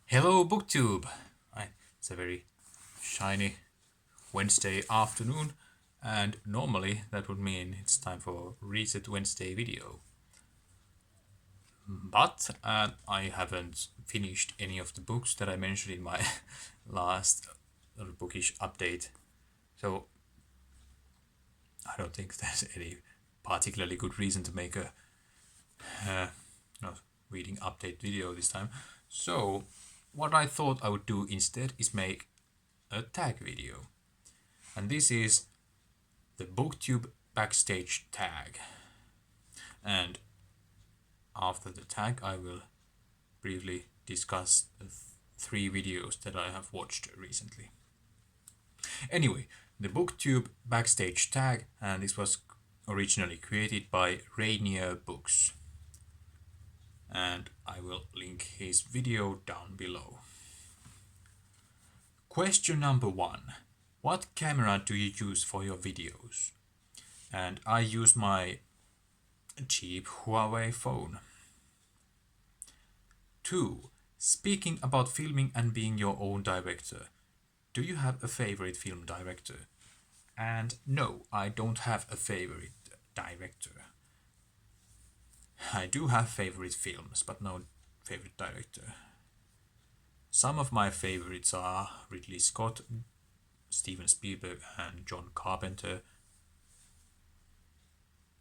Hello, Booktube! It's a very shiny Wednesday afternoon, and normally that would mean it's time for Reset Wednesday video. But I haven't finished any of the books that I mentioned in my last bookish update, so I don't think there's any particularly good reason to make a reading update video this time. So what I thought I would do instead is make a tag video. And this is the Booktube Backstage Tag. And after the tag, I will briefly discuss the three videos that I have watched recently. Anyway, the Booktube Backstage Tag, and this was originally created by Rainierbooks. And I will link his video down below. Question number 1. What camera do you use for your videos? And I use my cheap Huawei phone. 2. Speaking about filming and being your own director, do you have a favorite film director? And no, I don't have a favorite director. I do have favorite films, but no favorite director. Some of my favorites are Ridley Scott, Steven Spielberg, and John Carpenter,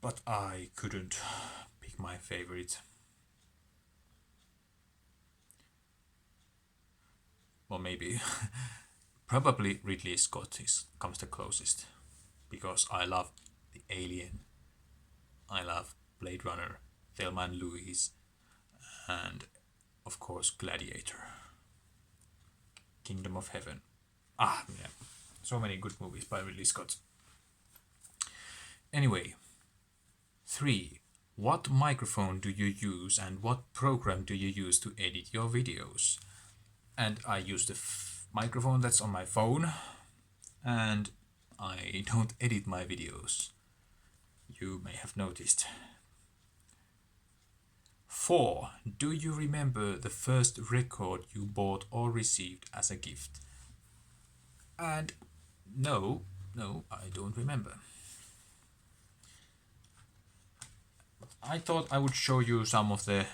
but I couldn't pick my favorite. Or maybe, probably Ridley Scott comes the closest, because I love The Alien, I love Blade Runner, Thelma and Louise, and of course Gladiator, Kingdom of Heaven. Yeah, so many good movies by Ridley Scott. Anyway, 3. What microphone do you use and what program do you use to edit your videos? And I use the microphone that's on my phone, and I don't edit my videos. You may have noticed. 4. Do you remember the first record you bought or received as a gift? And no, I don't remember. I thought I would show you some of the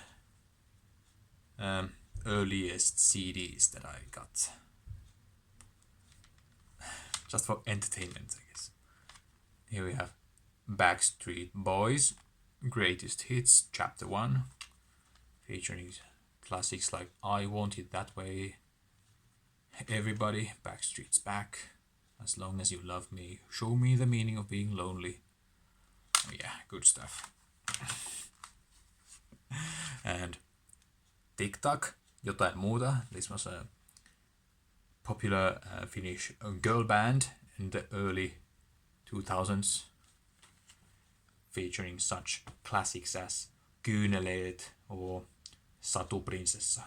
earliest CDs that I got. Just for entertainment, I guess. Here we have Backstreet Boys, Greatest Hits, Chapter 1, featuring classics like I Want It That Way, Everybody, Backstreet's Back, As Long As You Love Me, Show Me the Meaning of Being Lonely. Oh yeah, good stuff. And TikTok, Jotain Muuta. This was a popular Finnish girl band in the early 2000s, featuring such classics as Kyyneleet or Satuprinsessa.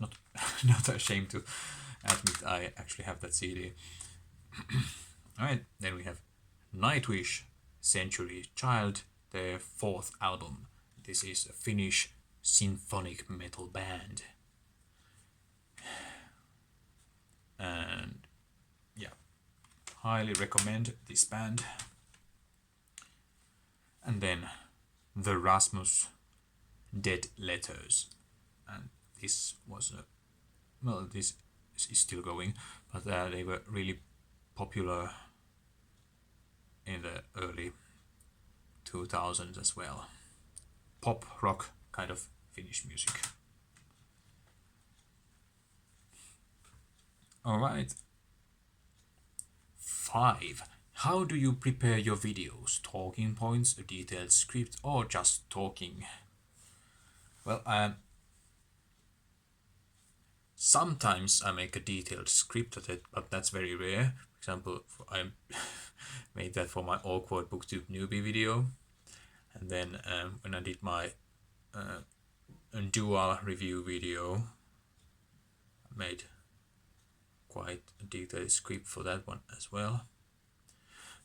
Not ashamed to admit I actually have that CD. Alright, then we have Nightwish, Century Child, their 4th album. This is a Finnish symphonic metal band. And yeah, highly recommend this band. And then The Rasmus, Dead Letters. And this was this is still going, but they were really popular in the early 2000s as well. Pop rock kind of Finnish music. Alright. 5. How do you prepare your videos? Talking points, a detailed script, or just talking? Well, sometimes I make a detailed script of it, but that's very rare. For example, I made that for my awkward Booktube newbie video. And then when I did my dual review video, I made quite a detailed script for that one as well.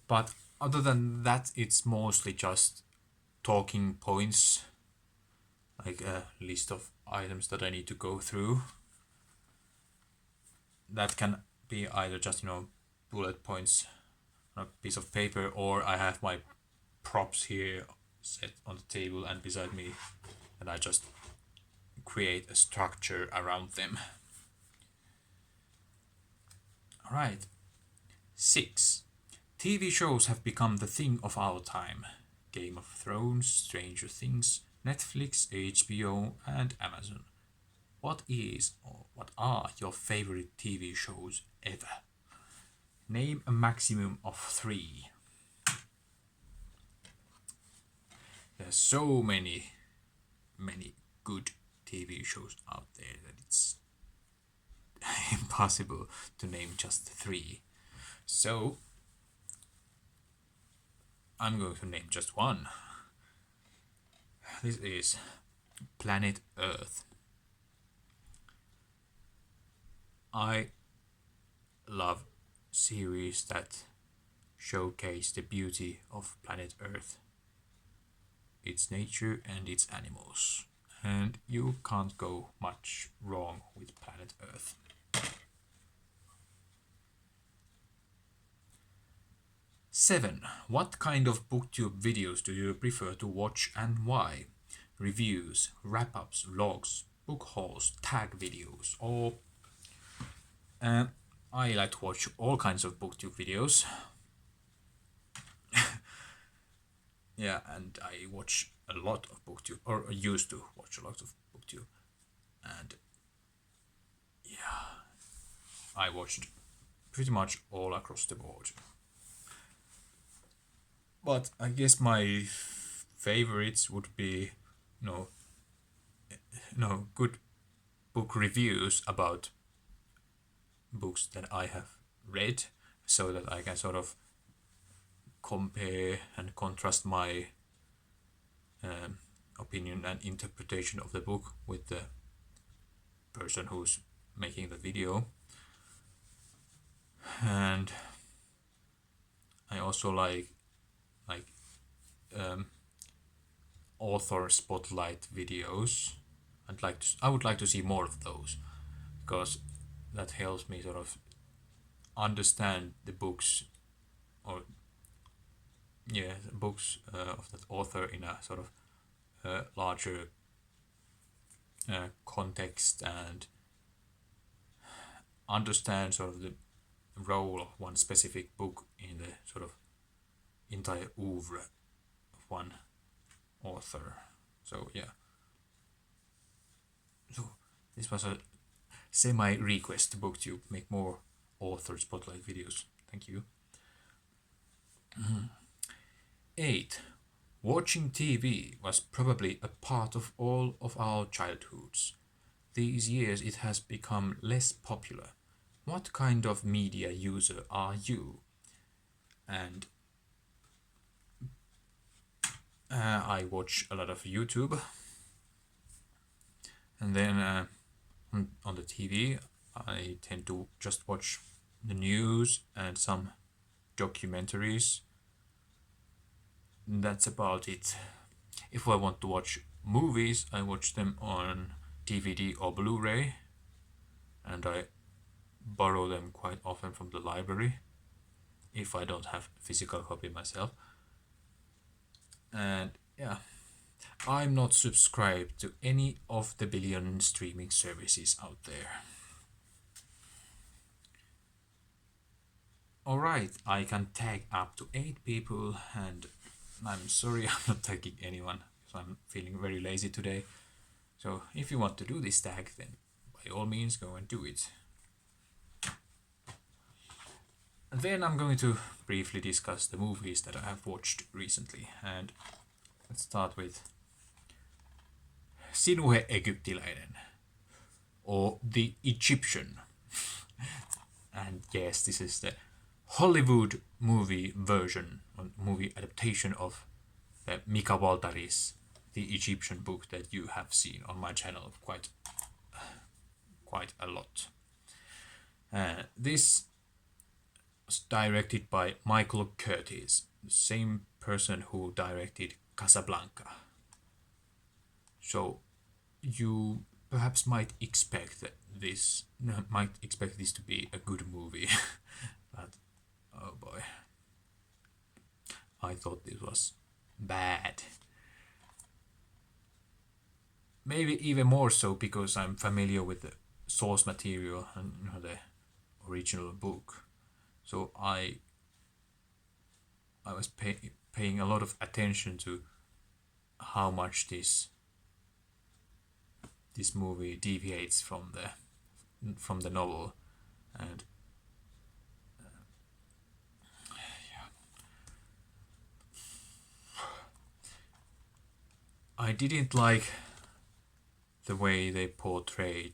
But other than that, it's mostly just talking points like a list of items that I need to go through. That can be either just, bullet points on a piece of paper, or I have my props here set on the table and beside me, and I just create a structure around them. Alright. 6. TV shows have become the thing of our time. Game of Thrones, Stranger Things, Netflix, HBO, and Amazon. What is or what are your favorite TV shows ever? Name a maximum of 3. There's so many good TV shows out there that it's impossible to name just 3. So I'm going to name just one. This is Planet Earth. I love series that showcase the beauty of planet Earth, its nature and its animals. And you can't go much wrong with planet Earth. 7. What kind of booktube videos do you prefer to watch and why? Reviews, wrap-ups, vlogs, book hauls, tag videos, or... I like to watch all kinds of booktube videos. Yeah, and I watch a lot of booktube, or used to watch a lot of booktube. And yeah, I watched pretty much all across the board. But I guess my favorites would be, good book reviews about books that I have read, so that I can sort of compare and contrast my opinion and interpretation of the book with the person who's making the video. And I also like author spotlight videos. I would like to see more of those, because that helps me sort of understand the books, or books of that author in a sort of larger context, and understand sort of the role of one specific book in the sort of entire oeuvre of one author. So yeah. So this was a semi-request to Booktube. Make more author spotlight videos. Thank you. 8. Watching TV was probably a part of all of our childhoods. These years it has become less popular. What kind of media user are you? And I watch a lot of YouTube. And then on the TV, I tend to just watch the news and some documentaries. That's about it. If I want to watch movies, I watch them on DVD or Blu-ray, and I borrow them quite often from the library if I don't have a physical copy myself. And yeah, I'm not subscribed to any of the billion streaming services out there. Alright, I can tag up to 8 people, and I'm sorry I'm not tagging anyone, because I'm feeling very lazy today. So if you want to do this tag, then by all means go and do it. And then I'm going to briefly discuss the movies that I have watched recently, and let's start with Sinuhe Egyptiläinen, or The Egyptian. And yes, this is the Hollywood movie version, or movie adaptation of the Mika Waltari's The Egyptian book that you have seen on my channel quite a lot. This was directed by Michael Curtiz, the same person who directed Casablanca. So you perhaps might expect this to be a good movie, but oh boy, I thought this was bad. Maybe even more so because I'm familiar with the source material and the original book, so I was paying a lot of attention to how much this movie deviates from the novel, and I didn't like the way they portrayed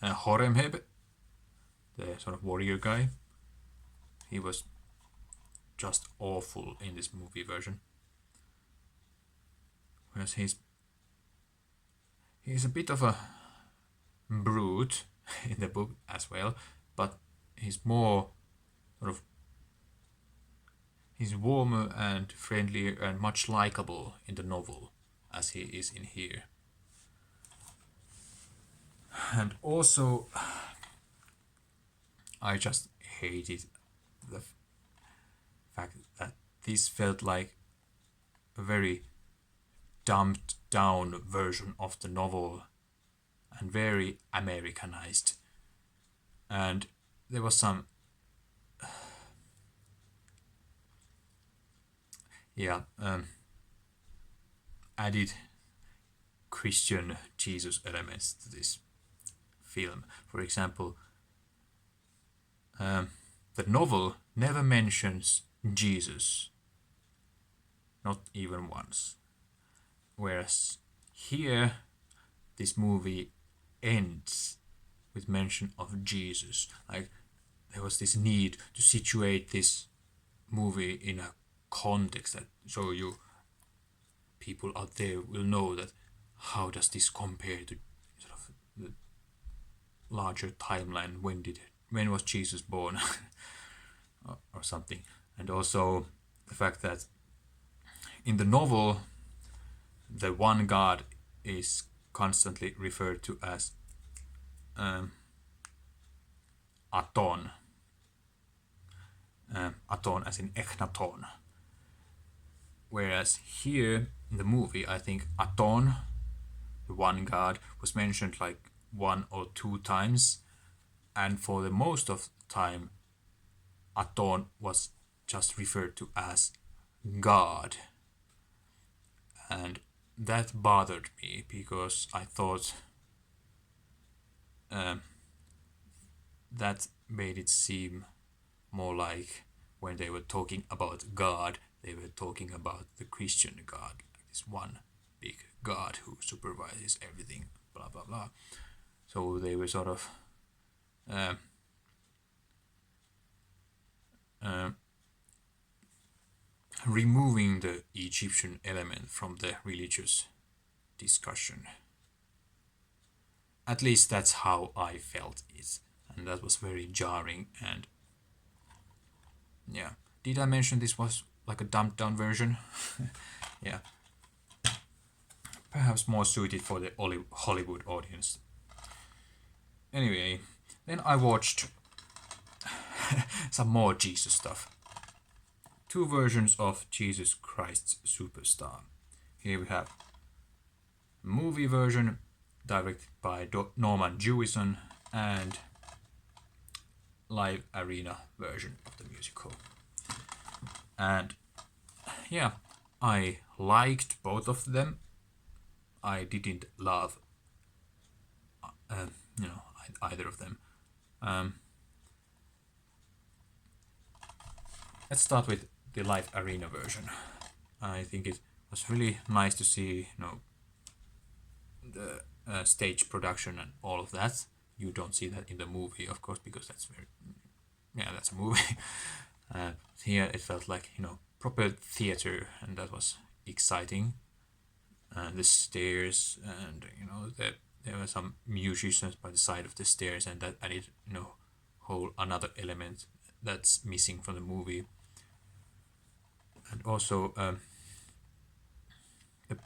Horemheb, the sort of warrior guy. He was just awful in this movie version. Whereas he's a bit of a brute in the book as well, but he's more sort of he's warmer and friendlier and much likable in the novel as he is in here. And also, I just hated the fact that this felt like a very dumbed down version of the novel and very Americanized. And there was some added Christian Jesus elements to this film. For example, the novel never mentions Jesus, not even once. Whereas here, this movie ends with mention of Jesus. Like, there was this need to situate this movie in a context that so people out there will know that how does this compare to sort of the larger timeline. When was Jesus born or something. And also the fact that in the novel the one God is constantly referred to as Aton. Aton as in Echnaton. Whereas here in the movie, I think Aton, the one God, was mentioned like 1 or 2 times, and for the most of the time, Aton was just referred to as God. And that bothered me because I thought that made it seem more like when they were talking about God, they were talking about the Christian God, like this one big God who supervises everything, blah blah blah. So they were sort of removing the Egyptian element from the religious discussion. At least that's how I felt it, and that was very jarring. And yeah, did I mention this was like a dumbed down version? Yeah, perhaps more suited for the Hollywood audience. Anyway, then I watched some more Jesus stuff. 2 versions of Jesus Christ Superstar. Here we have a movie version directed by Norman Jewison and live arena version of the musical. And yeah, I liked both of them. I didn't love either of them. Let's start with the live arena version. I think it was really nice to see the stage production and all of that. You don't see that in the movie, of course, because that's a movie. Here it felt like proper theater, and that was exciting. The stairs, and there were some musicians by the side of the stairs, and that added whole another element that's missing from the movie. And also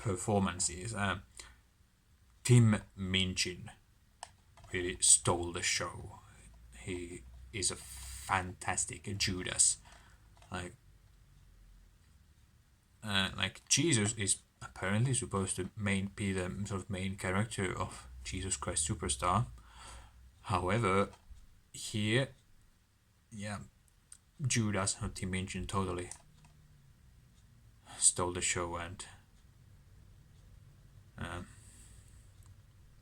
performances. Tim Minchin really stole the show. He is a fantastic Judas. Like, Jesus is apparently supposed to be the sort of main character of Jesus Christ Superstar. However, here, yeah, Judas, not Tim Minchin, totally stole the show, and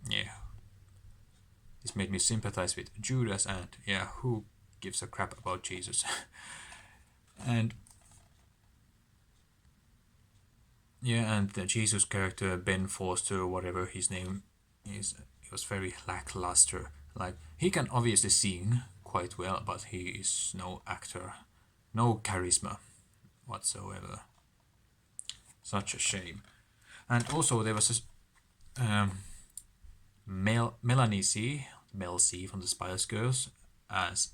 yeah, this made me sympathize with Judas, and yeah, who gives a crap about Jesus? And yeah, and the Jesus character, Ben Foster, whatever his name is, it was very lackluster. Like, he can obviously sing quite well, but he is no actor, no charisma whatsoever. Such a shame. And also there was Melanie C, Mel C from the Spice Girls as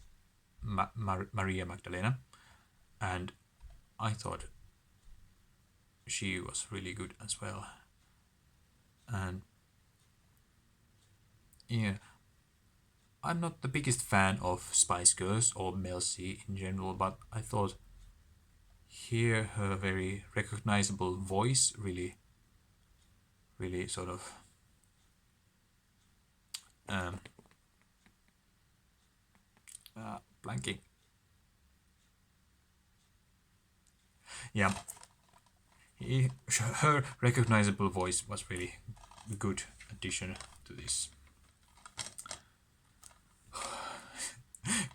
Maria Magdalena, and I thought she was really good as well. And yeah, I'm not the biggest fan of Spice Girls or Mel C in general, but I thought here her very recognizable voice really sort of blanking. Yeah, her recognizable voice was really a good addition to this.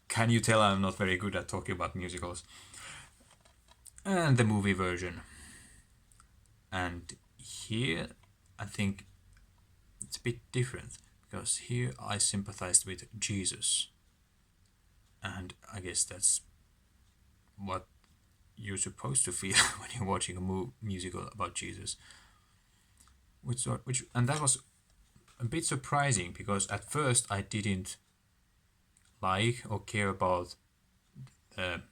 Can you tell I'm not very good at talking about musicals? And the movie version. And here I think it's a bit different, because here I sympathized with Jesus. And I guess that's what you're supposed to feel when you're watching a musical about Jesus. And that was a bit surprising, because at first I didn't like or care about the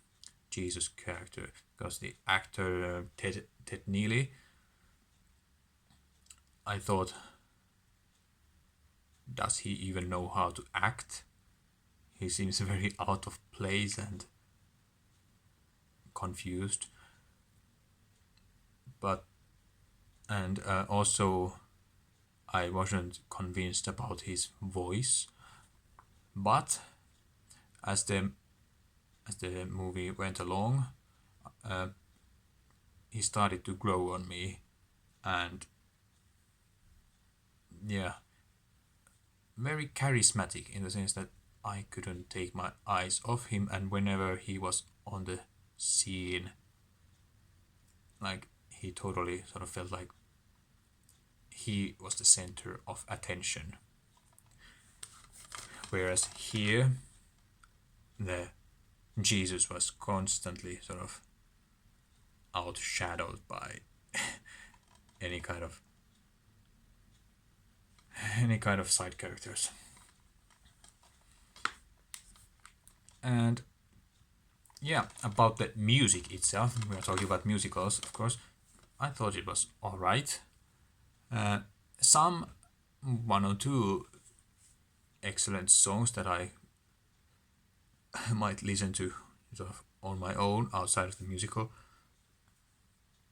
Jesus character, because the actor Ted Neely, I thought, does he even know how to act? He seems very out of place and confused. And also I wasn't convinced about his voice. But as the movie went along, he started to grow on me, and yeah, very charismatic in the sense that I couldn't take my eyes off him, and whenever he was on the scene, like, he totally sort of felt like he was the center of attention. Whereas here, the Jesus was constantly sort of outshadowed by any kind of side characters. And yeah, about the music itself, we are talking about musicals, of course. I thought it was alright. Some one or two excellent songs that I might listen to sort of on my own outside of the musical.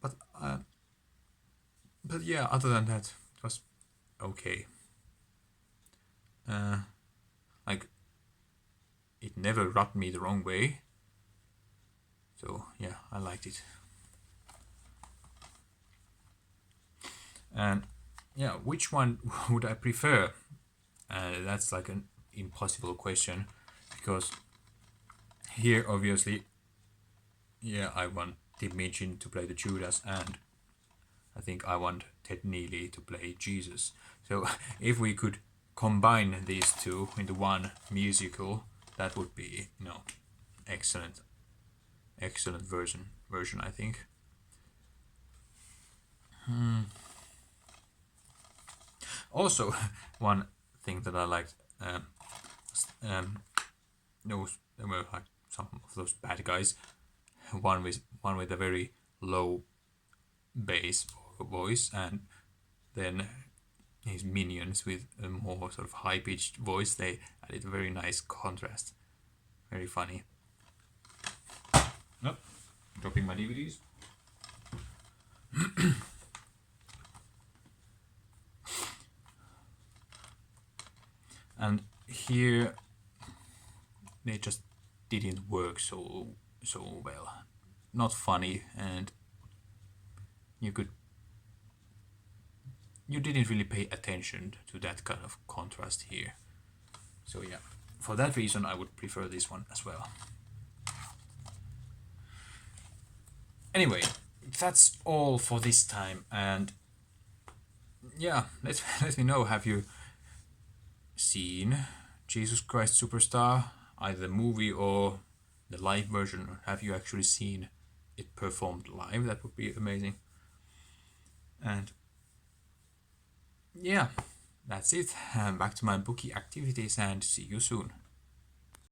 But yeah, other than that, it was okay. Like, it never rubbed me the wrong way. So yeah, I liked it. And yeah, which one would I prefer? That's like an impossible question, because here obviously, yeah, I want Tim Minchin to play the Judas, and I think I want Ted Neely to play Jesus. So if we could combine these two into one musical, that would be, excellent version, I think. Also, one thing that I liked, there were like some of those bad guys. One with a very low bass voice, and then his minions with a more sort of high-pitched voice, they added a very nice contrast. Very funny. Oh, dropping my DVDs. And here they just didn't work so well. Not funny, and you didn't really pay attention to that kind of contrast here. So yeah, for that reason I would prefer this one as well. Anyway, that's all for this time, and yeah, let me know, have you seen Jesus Christ Superstar, either the movie or the live version? Have you actually seen it performed live? That would be amazing. And yeah, that's it. Back to my bookie activities, and see you soon.